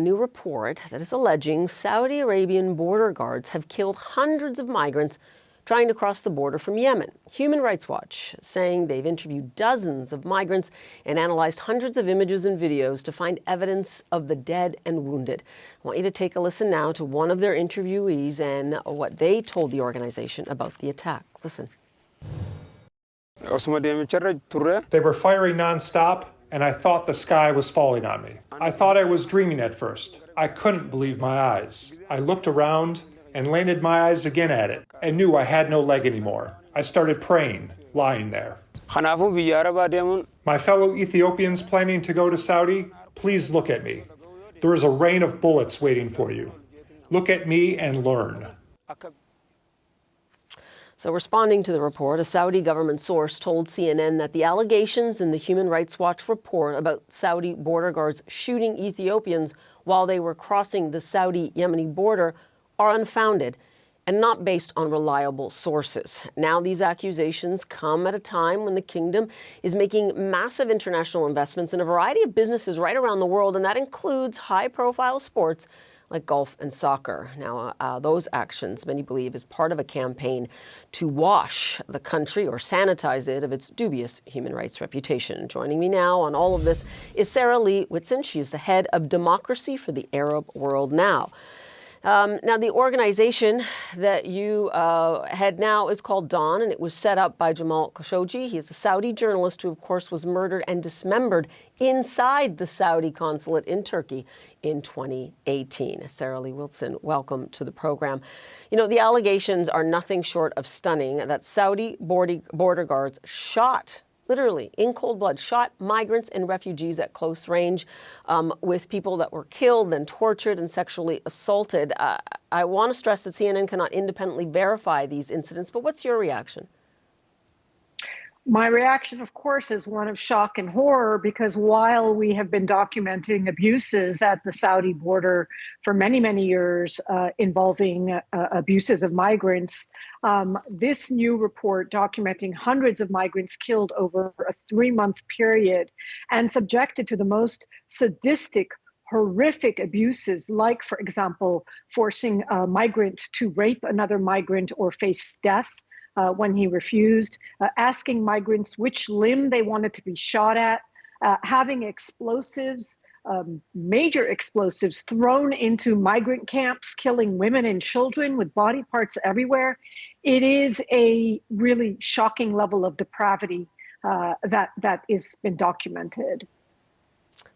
A new report that is alleging Saudi Arabian border guards have killed hundreds of migrants trying to cross the border from Yemen. Human Rights Watch saying they've interviewed dozens of migrants and analyzed hundreds of images and videos to find evidence of the dead and wounded. I want you to take a listen now to one of their interviewees and what they told the organization about the attack. Listen. They were firing nonstop, and I thought the sky was falling on me. I thought I was dreaming at first. I couldn't believe my eyes. I looked around and landed my eyes again at it and knew I had no leg anymore. I started praying, lying there. My fellow Ethiopians planning to go to Saudi, please look at me. There is a rain of bullets waiting for you. Look at me and learn. So responding to the report, a Saudi government source told CNN that the allegations in the Human Rights Watch report about Saudi border guards shooting Ethiopians while they were crossing the Saudi-Yemeni border are unfounded and not based on reliable sources. Now these accusations come at a time when the kingdom is making massive international investments in a variety of businesses right around the world, and that includes high-profile sports like golf and soccer. Now, those actions, many believe, is part of a campaign to wash the country or sanitize it of its dubious human rights reputation. Joining me now on all of this is Sara Witson. She is the head of democracy for the Arab World Now. Now, the organization that you head now is called Dawn, and it was set up by Jamal Khashoggi. He is a Saudi journalist who, of course, was murdered and dismembered inside the Saudi consulate in Turkey in 2018. Sara Witson, welcome to the program. You know, the allegations are nothing short of stunning that Saudi border guards shot, literally in cold blood, shot migrants and refugees at close range, with people that were killed and tortured and sexually assaulted. I want to stress that CNN cannot independently verify these incidents, but what's your reaction? My reaction, of course, is one of shock and horror, because while we have been documenting abuses at the Saudi border for many, many years involving abuses of migrants, this new report documenting hundreds of migrants killed over a 3-month period and subjected to the most sadistic, horrific abuses, like, for example, forcing a migrant to rape another migrant or face death when he refused, asking migrants which limb they wanted to be shot at, having explosives, major explosives thrown into migrant camps, killing women and children with body parts everywhere. It is a really shocking level of depravity that is been documented.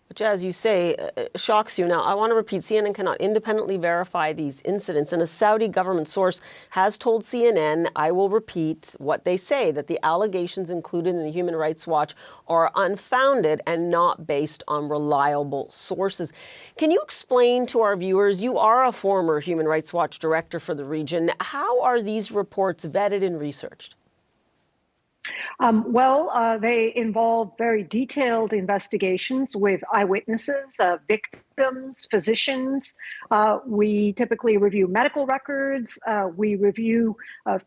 Which, as you say, shocks you. Now, I want to repeat, CNN cannot independently verify these incidents, and a Saudi government source has told CNN, I will repeat what they say, that the allegations included in the Human Rights Watch are unfounded and not based on reliable sources. Can you explain to our viewers, you are a former Human Rights Watch director for the region, how are these reports vetted and researched? They involve very detailed investigations with eyewitnesses, victims, physicians. We typically review medical records. We review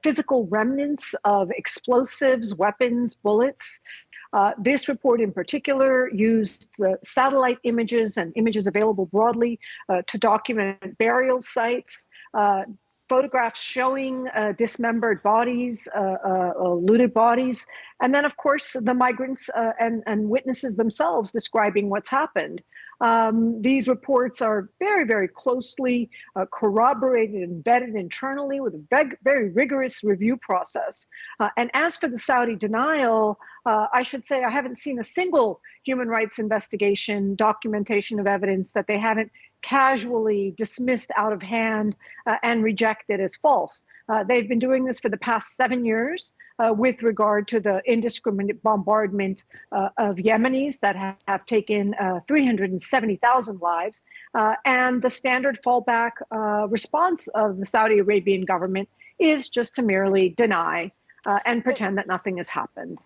physical remnants of explosives, weapons, bullets. This report in particular used satellite images and images available broadly to document burial sites, photographs showing dismembered bodies, looted bodies, and then, of course, the migrants and witnesses themselves describing what's happened. These reports are very, very closely corroborated and vetted internally with a very rigorous review process. And as for the Saudi denial, I should say I haven't seen a single human rights investigation, documentation of evidence that they haven't casually dismissed out of hand and rejected as false. They've been doing this for the past 7 years with regard to the indiscriminate bombardment of Yemenis that have taken 370,000 lives. And the standard fallback response of the Saudi Arabian government is just to merely deny and pretend that nothing has happened.